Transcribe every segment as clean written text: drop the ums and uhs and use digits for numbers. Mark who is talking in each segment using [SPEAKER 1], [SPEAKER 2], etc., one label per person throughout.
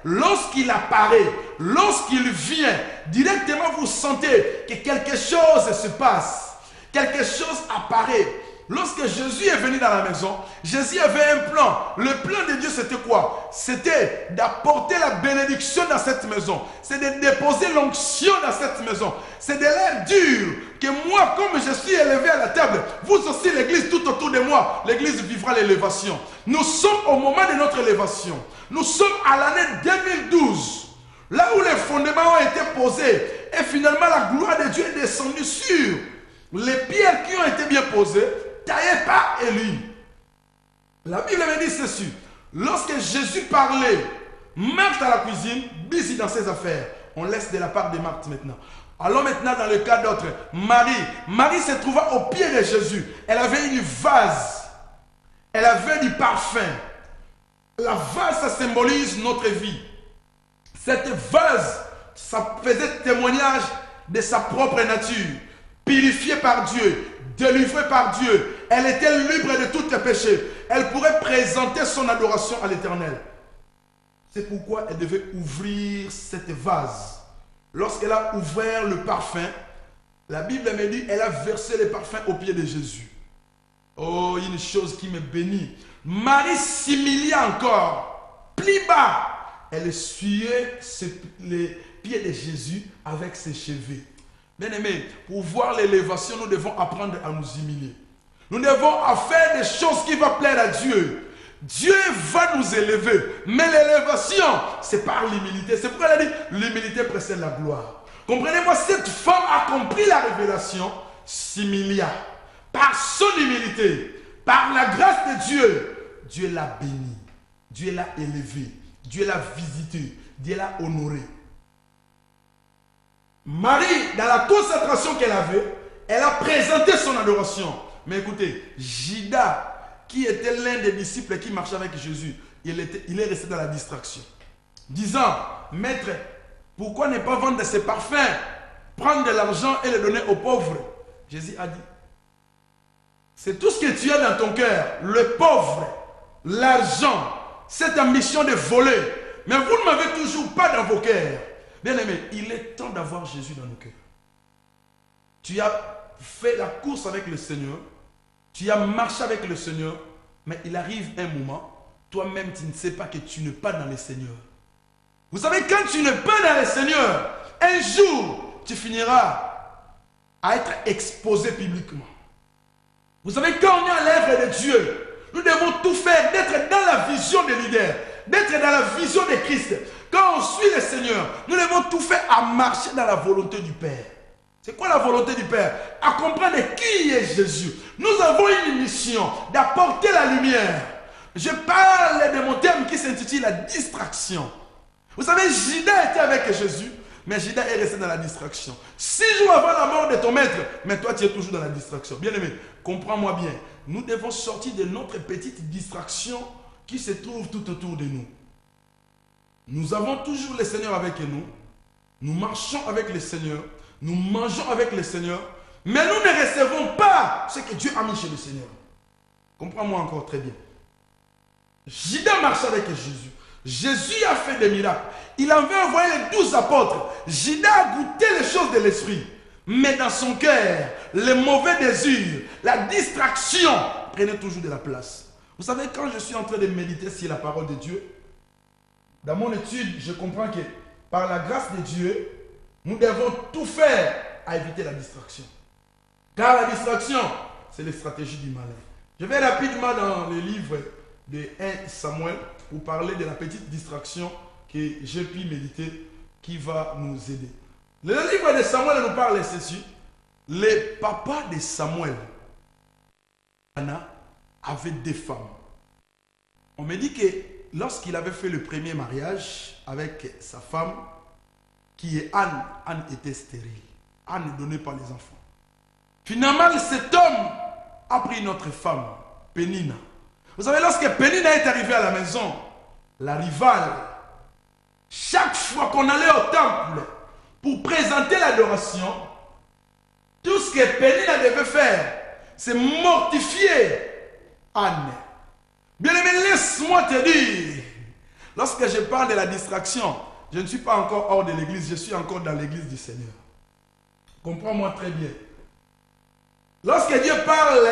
[SPEAKER 1] lorsqu'il apparaît, lorsqu'il vient, directement vous sentez que quelque chose se passe, quelque chose apparaît. Lorsque Jésus est venu dans la maison, Jésus avait un plan. Le plan de Dieu, c'était quoi? C'était d'apporter la bénédiction dans cette maison. C'est de déposer l'onction dans cette maison. C'est de leur dire que moi, comme je suis élevé à la table, vous aussi, l'église tout autour de moi, l'église vivra l'élévation. Nous sommes au moment de notre élévation. Nous sommes à l'année 2012. Là où les fondements ont été posés. Et finalement, la gloire de Dieu est descendue sur les pierres qui ont été bien posées, taillées par Élie. La Bible me dit ceci. Lorsque Jésus parlait, Marthe à la cuisine, busy dans ses affaires. On laisse de la part de Marthe maintenant. Allons maintenant dans le cas d'autres. Marie se trouva au pied de Jésus. Elle avait une vase. Elle avait du parfum. La vase, ça symbolise notre vie. Cette vase, ça faisait témoignage de sa propre nature. Purifiée par Dieu, délivrée par Dieu. Elle était libre de tout péché. Elle pourrait présenter son adoration à l'Éternel. C'est pourquoi elle devait ouvrir cette vase. Lorsqu'elle a ouvert le parfum, la Bible me dit, elle a versé le parfum aux pieds de Jésus. Oh, une chose qui me bénit. Marie s'humilia encore, plus bas. Elle essuyait les pieds de Jésus avec ses cheveux. Bien aimé, pour voir l'élévation, nous devons apprendre à nous humilier. Nous devons faire des choses qui vont plaire à Dieu. Dieu va nous élever. Mais l'élévation, c'est par l'humilité. C'est pourquoi elle a dit, l'humilité précède la gloire. Comprenez-moi, cette femme a compris la révélation, s'humilia. Par son humilité, par la grâce de Dieu, Dieu l'a bénie. Dieu l'a élevée. Dieu l'a visitée. Dieu l'a honorée. Marie, dans la concentration qu'elle avait, elle a présenté son adoration. Mais écoutez, Judas, qui était l'un des disciples qui marchait avec Jésus, il est resté dans la distraction. Disant, maître, pourquoi ne pas vendre ces parfums, prendre de l'argent et le donner aux pauvres? Jésus a dit, c'est tout ce que tu as dans ton cœur, le pauvre, l'argent, cette ambition de voler. Mais vous ne m'avez toujours pas dans vos cœurs. Bien aimé, il est temps d'avoir Jésus dans nos cœurs. Tu as fait la course avec le Seigneur, tu as marché avec le Seigneur, mais il arrive un moment, toi-même tu ne sais pas que tu n'es pas dans le Seigneur. Vous savez, quand tu n'es pas dans le Seigneur, un jour, tu finiras à être exposé publiquement. Vous savez, quand on est à l'œuvre de Dieu, nous devons tout faire, d'être dans la vision des leaders, d'être dans la vision de Christ. Quand on suit le Seigneur, nous devons tout faire à marcher dans la volonté du Père. C'est quoi la volonté du Père? À comprendre qui est Jésus. Nous avons une mission d'apporter la lumière. Je parle de mon terme qui s'intitule la distraction. Vous savez, Judas était avec Jésus, mais Judas est resté dans la distraction. 6 jours avant la mort de ton maître, mais toi tu es toujours dans la distraction. Bien aimé, comprends-moi bien. Nous devons sortir de notre petite distraction qui se trouve tout autour de nous. Nous avons toujours le Seigneur avec nous. Nous marchons avec le Seigneur. Nous mangeons avec le Seigneur. Mais nous ne recevons pas ce que Dieu a mis chez le Seigneur. Comprends-moi encore très bien. Judas marchait avec Jésus. Jésus a fait des miracles. Il avait envoyé les 12 apôtres. Judas a goûté les choses de l'esprit. Mais dans son cœur, les mauvais désirs, la distraction prenaient toujours de la place. Vous savez, quand je suis en train de méditer sur la parole de Dieu, dans mon étude, je comprends que par la grâce de Dieu, nous devons tout faire à éviter la distraction. Car la distraction, c'est les stratégies du malin. Je vais rapidement dans le livre de 1 Samuel pour parler de la petite distraction que j'ai pu méditer qui va nous aider. Le livre de Samuel nous parle de ceci. Le papa de Samuel, Anna, avait 2 femmes. On me dit que lorsqu'il avait fait le premier mariage avec sa femme, qui est Anne, Anne était stérile. Anne ne donnait pas les enfants. Finalement, cet homme a pris notre femme, Pénina. Vous savez, lorsque Pénina est arrivée à la maison, la rivale, chaque fois qu'on allait au temple pour présenter l'adoration, tout ce que Pénina devait faire, c'est mortifier Anne. Bien aimé, laisse-moi te dire, Lorsque je parle de la distraction, je ne suis pas encore hors de l'église, je suis encore dans l'église du Seigneur. Comprends-moi très bien. Lorsque Dieu parle,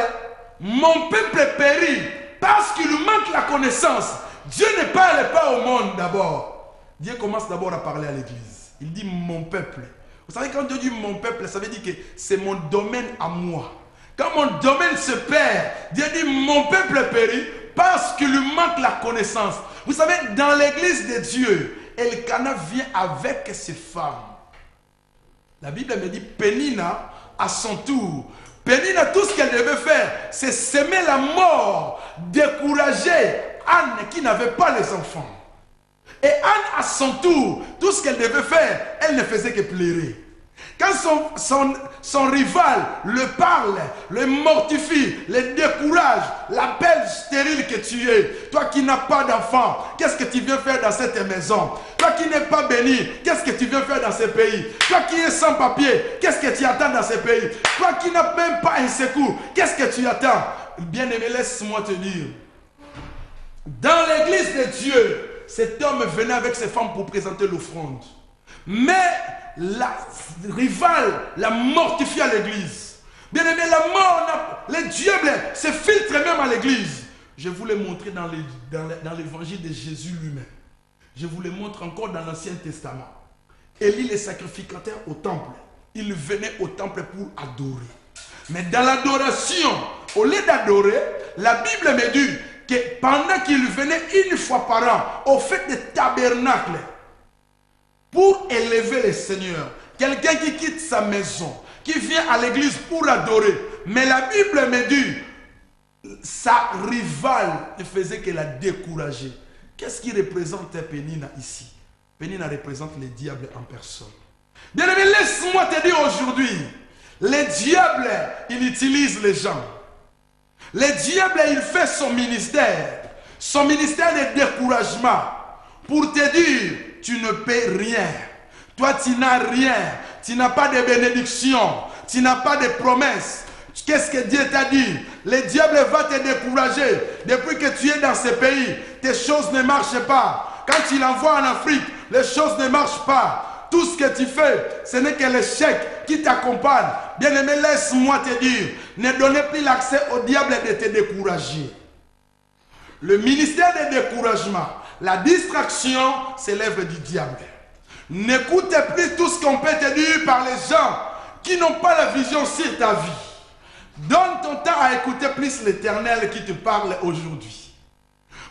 [SPEAKER 1] mon peuple périt parce qu'il lui manque la connaissance. Dieu ne parle pas au monde d'abord. Dieu commence d'abord à parler à l'église. Il dit mon peuple. Vous savez, quand Dieu dit mon peuple, ça veut dire que c'est mon domaine à moi. Quand mon domaine se perd, Dieu dit mon peuple périt parce qu'il lui manque la connaissance. Vous savez, dans l'église de Dieu, Elkana vient avec ses femmes. La Bible me dit Pénina, à son tour. Pénina, tout ce qu'elle devait faire, c'est s'aimer la mort, décourager Anne qui n'avait pas les enfants. Et Anne, à son tour, tout ce qu'elle devait faire, elle ne faisait que pleurer. Quand son rival le parle, le mortifie, le décourage, l'appelle stérile que tu es, toi qui n'as pas d'enfant, qu'est-ce que tu viens faire dans cette maison? Toi qui n'es pas béni, qu'est-ce que tu viens faire dans ce pays? Toi qui es sans papier, qu'est-ce que tu attends dans ce pays? Toi qui n'as même pas un secours, qu'est-ce que tu attends? Bien-aimé, laisse-moi te dire, dans l'église de Dieu, cet homme venait avec ses femmes pour présenter l'offrande. Mais la rivale l'a mortifié à l'église. Bien aimé, la mort, le diable se filtre même à l'église. Je vous l'ai montré dans l'évangile de Jésus lui-même. Je vous le montre encore dans l'Ancien Testament. Élie, le sacrificateur au temple, il venait au temple pour adorer. Mais dans l'adoration, au lieu d'adorer, la Bible me dit que pendant qu'il venait une fois par an au fait de tabernacle, pour élever le Seigneur, quelqu'un qui quitte sa maison, qui vient à l'église pour adorer, mais la Bible me dit, sa rivale ne faisait que la décourager. Qu'est-ce qui représente Pénina ici? Pénina représente le diable en personne. Bien aimé, laisse-moi te dire aujourd'hui, le diable, il utilise les gens. Le diable, il fait son ministère de découragement, pour te dire, tu ne paies rien. Toi, tu n'as rien. Tu n'as pas de bénédiction. Tu n'as pas de promesses. Qu'est-ce que Dieu t'a dit? Le diable va te décourager. Depuis que tu es dans ce pays, tes choses ne marchent pas. Quand il envoie en Afrique, les choses ne marchent pas. Tout ce que tu fais, ce n'est que l'échec qui t'accompagne. Bien-aimé, laisse-moi te dire, ne donnez plus l'accès au diable de te décourager. Le ministère de découragement, la distraction, c'est l'œuvre du diable. N'écoute plus tout ce qu'on peut te dire par les gens qui n'ont pas la vision sur ta vie. Donne ton temps à écouter plus l'Éternel qui te parle aujourd'hui.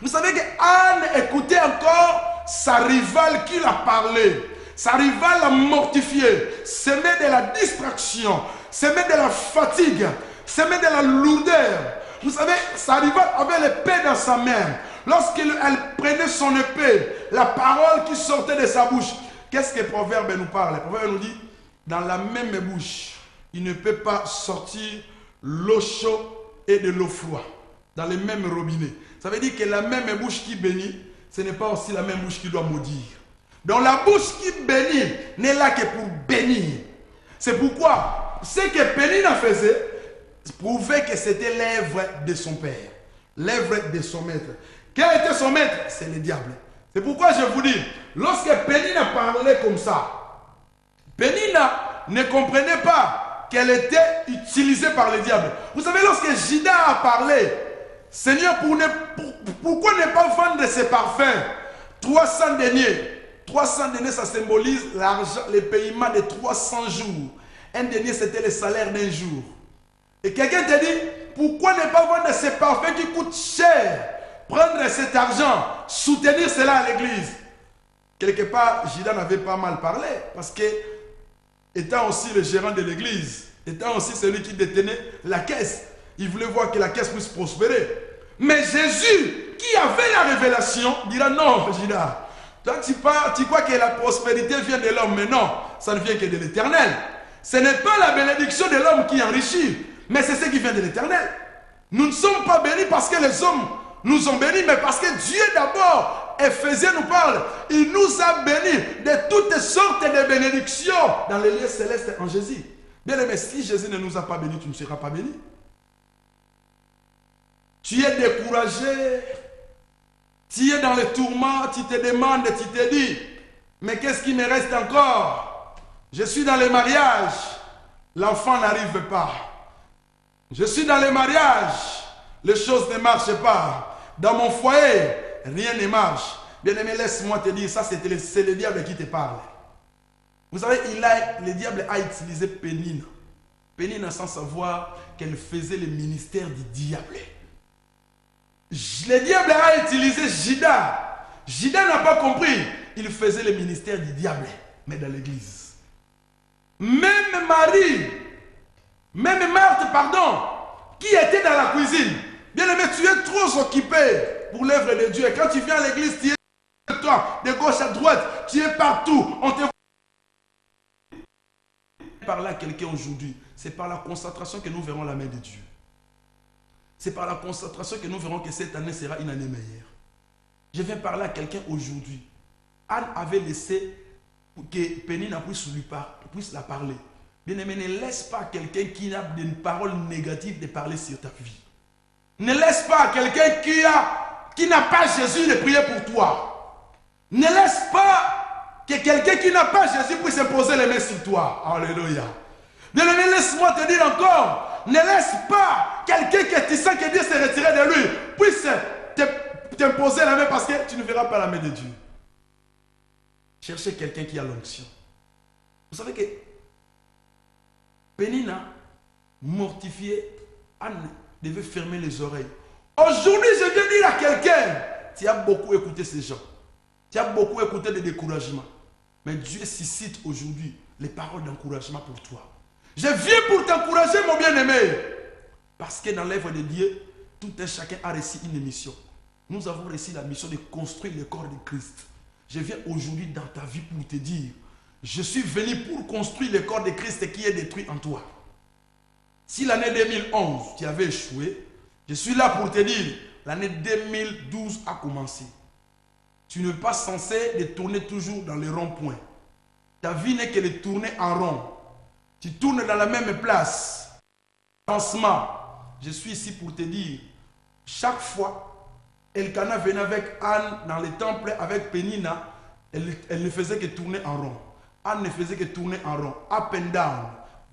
[SPEAKER 1] Vous savez que Anne écoutait encore sa rivale qui l'a parlé. Sa rivale l'a mortifié. Semait de la distraction, semait de la fatigue, semait de la lourdeur. Vous savez, sa rivale avait l'épée dans sa main. Lorsqu'elle prenait son épée, la parole qui sortait de sa bouche, qu'est-ce que le Proverbe nous parle? Le Proverbe nous dit, dans la même bouche, il ne peut pas sortir l'eau chaude et de l'eau froide. Dans les mêmes robinets. Ça veut dire que la même bouche qui bénit, ce n'est pas aussi la même bouche qui doit maudire. Donc la bouche qui bénit n'est là que pour bénir. C'est pourquoi ce que Pénina faisait prouvait que c'était l'œuvre de son père, l'œuvre de son maître. Quel était son maître? C'est le diable. C'est pourquoi je vous dis, lorsque Pénina parlait comme ça, Pénina ne comprenait pas qu'elle était utilisée par le diable. Vous savez, lorsque Judas a parlé, Seigneur, pourquoi ne pas vendre ces parfums? 300 deniers. 300 deniers, ça symbolise l'argent, le paiement de 300 jours. Un denier, c'était le salaire d'un jour. Et quelqu'un te dit, pourquoi ne pas vendre ces parfums qui coûtent cher? Prendre cet argent, soutenir cela à l'église. Quelque part, Judas n'avait pas mal parlé, parce que, étant aussi le gérant de l'église, étant aussi celui qui détenait la caisse, il voulait voir que la caisse puisse prospérer. Mais Jésus, qui avait la révélation, dira non, Judas. Toi, tu crois que la prospérité vient de l'homme, mais non, ça ne vient que de l'Éternel. Ce n'est pas la bénédiction de l'homme qui enrichit, mais c'est ce qui vient de l'Éternel. Nous ne sommes pas bénis parce que les hommes nous ont bénis, mais parce que Dieu d'abord, Éphésiens nous parle, il nous a bénis de toutes sortes de bénédictions dans les lieux célestes en Jésus. Bien aimé, si Jésus ne nous a pas bénis, tu ne seras pas béni. Tu es découragé, Tu es dans les tourments, tu te demandes, tu te dis, mais qu'est-ce qui me reste encore? Je suis dans le mariage, l'enfant n'arrive pas. Je suis dans le mariage, les choses ne marchent pas. Dans mon foyer, rien ne marche. Bien-aimé, laisse-moi te dire, ça c'est le diable qui te parle. Vous savez, le diable a utilisé Pénine. Pénine sans savoir qu'elle faisait le ministère du diable. Le diable a utilisé Judas. Judas n'a pas compris. Il faisait le ministère du diable, mais dans l'église. Même Marthe, pardon, qui était dans la cuisine. Bien aimé, tu es trop occupé pour l'œuvre de Dieu. Et quand tu viens à l'église, tu es de toi, de gauche à droite, tu es partout. On te par là quelqu'un aujourd'hui. C'est par la concentration que nous verrons la main de Dieu. C'est par la concentration que nous verrons que cette année sera une année meilleure. Je viens parler à quelqu'un aujourd'hui. Anne avait laissé que Pénine puisse la parler. Bien aimé, ne laisse pas quelqu'un qui a une parole négative de parler sur ta vie. Ne laisse pas quelqu'un qui n'a pas Jésus de prier pour toi. Ne laisse pas que quelqu'un qui n'a pas Jésus puisse imposer les mains sur toi. Alléluia. Bien aimé, laisse-moi te dire encore, ne laisse pas quelqu'un que tu sens que Dieu s'est retiré de lui puisse t'imposer la main parce que tu ne verras pas la main de Dieu. Cherchez quelqu'un qui a l'onction. Vous savez que Pénina, mortifiée, Anne devait fermer les oreilles. Aujourd'hui, je viens dire à quelqu'un, tu as beaucoup écouté ces gens. Tu as beaucoup écouté des découragements. Mais Dieu suscite aujourd'hui les paroles d'encouragement pour toi. Je viens pour t'encourager, mon bien-aimé. Parce que dans l'œuvre de Dieu, tout un chacun a reçu une mission. Nous avons reçu la mission de construire le corps de Christ. Je viens aujourd'hui dans ta vie pour te dire, je suis venu pour construire le corps de Christ qui est détruit en toi. Si l'année 2011, tu avais échoué, je suis là pour te dire, l'année 2012 a commencé. Tu n'es pas censé de tourner toujours dans les ronds-points. Ta vie n'est que de tourner en rond. Tu tournes dans la même place. Avancement. Je suis ici pour te dire, chaque fois, Elkana venait avec Anne dans le temple avec Pénina, elle ne faisait que tourner en rond. Anne ne faisait que tourner en rond. Up and down.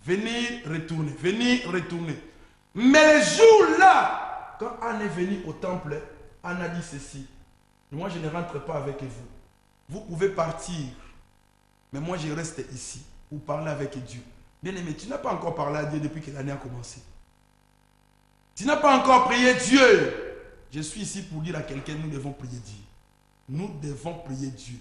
[SPEAKER 1] Venir, retourner. Venir, retourner. Mais le jour-là, quand Anne est venue au temple, Anne a dit ceci. Moi, je ne rentre pas avec vous. Vous pouvez partir. Mais moi, je reste ici pour parler avec Dieu. Bien-aimé, tu n'as pas encore parlé à Dieu depuis que l'année a commencé. Tu n'as pas encore prié Dieu. Je suis ici pour dire à quelqu'un, nous devons prier Dieu. Nous devons prier Dieu.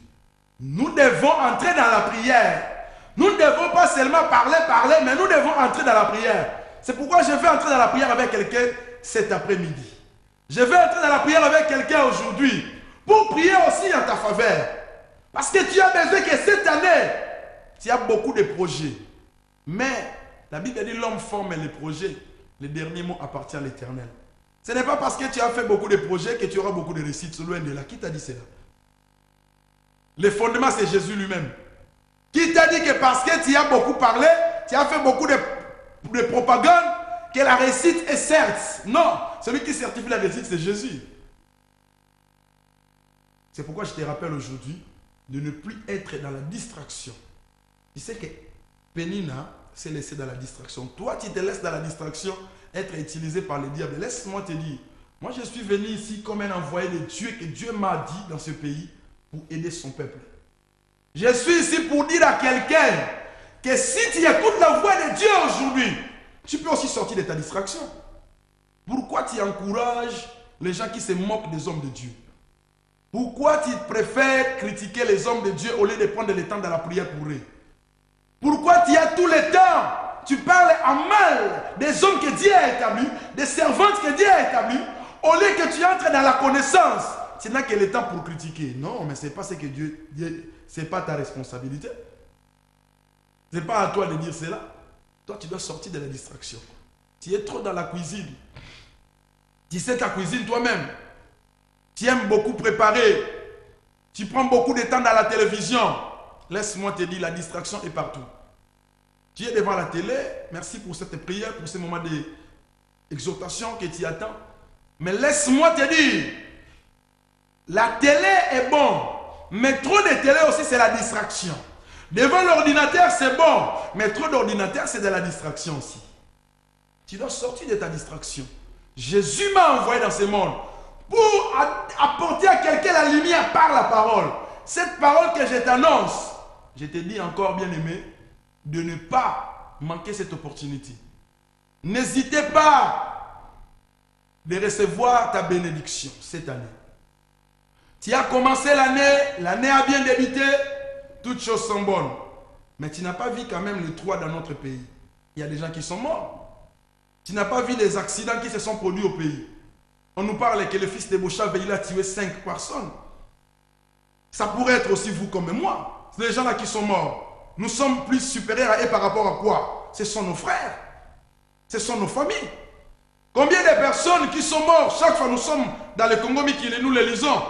[SPEAKER 1] Nous devons entrer dans la prière. Nous ne devons pas seulement parler, mais nous devons entrer dans la prière. C'est pourquoi je vais entrer dans la prière avec quelqu'un cet après-midi. Je vais entrer dans la prière avec quelqu'un aujourd'hui pour prier aussi en ta faveur. Parce que tu as besoin que cette année, tu as beaucoup de projets. Mais la Bible dit l'homme forme les projets. Le dernier mot appartient à l'Éternel. Ce n'est pas parce que tu as fait beaucoup de projets que tu auras beaucoup de réussite. Loin de là. Qui t'a dit cela? Le fondement, c'est Jésus lui-même. Qui t'a dit que parce que tu as beaucoup parlé, tu as fait beaucoup de propagande, que la réussite est certes? Non. Celui qui certifie la réussite, c'est Jésus. C'est pourquoi je te rappelle aujourd'hui de ne plus être dans la distraction. Tu sais que Pénina s'est laissée dans la distraction. Toi, tu te laisses dans la distraction, être utilisé par le diable. Laisse-moi te dire, moi je suis venu ici comme un envoyé de Dieu que Dieu m'a dit dans ce pays pour aider son peuple. Je suis ici pour dire à quelqu'un que si tu écoutes la voix de Dieu aujourd'hui, tu peux aussi sortir de ta distraction. Pourquoi tu encourages les gens qui se moquent des hommes de Dieu? Pourquoi tu préfères critiquer les hommes de Dieu au lieu de prendre le temps de la prière pour eux? Pourquoi tu as tout le temps? Tu parles en mal des hommes que Dieu a établis, des servantes que Dieu a établies, au lieu que tu entres dans la connaissance. Tu n'as que le temps pour critiquer. Non, mais ce n'est pas ce que Dieu ce n'est pas ta responsabilité. Ce n'est pas à toi de dire cela. Toi, tu dois sortir de la distraction. Tu es trop dans la cuisine. Tu sais ta cuisine toi-même. Tu aimes beaucoup préparer. Tu prends beaucoup de temps dans la télévision. Laisse-moi te dire, la distraction est partout. Tu es devant la télé. Merci pour cette prière, pour ce moment d'exhortation que tu attends. Mais laisse-moi te dire, La télé est bon, mais trop de télé aussi, c'est la distraction. Devant l'ordinateur, c'est bon, mais trop d'ordinateur, c'est de la distraction aussi. Tu dois sortir de ta distraction. Jésus m'a envoyé dans ce monde pour apporter à quelqu'un la lumière par la parole. Cette parole que je t'annonce, je te dis encore, bien-aimé, de ne pas manquer cette opportunité. N'hésitez pas de recevoir ta bénédiction cette année. Tu as commencé l'année, l'année a bien débuté, toutes choses sont bonnes. Mais tu n'as pas vu quand même les trois dans notre pays. Il y a des gens qui sont morts. Tu n'as pas vu les accidents qui se sont produits au pays. On nous parle que le fils de Bochave, il a tué 5 personnes. Ça pourrait être aussi vous comme moi. Les gens là qui sont morts. Nous sommes plus supérieurs à eux par rapport à quoi? Ce sont nos frères. Ce sont nos familles. Combien de personnes qui sont mortes? Chaque fois nous sommes dans le Congo, nous les lisons.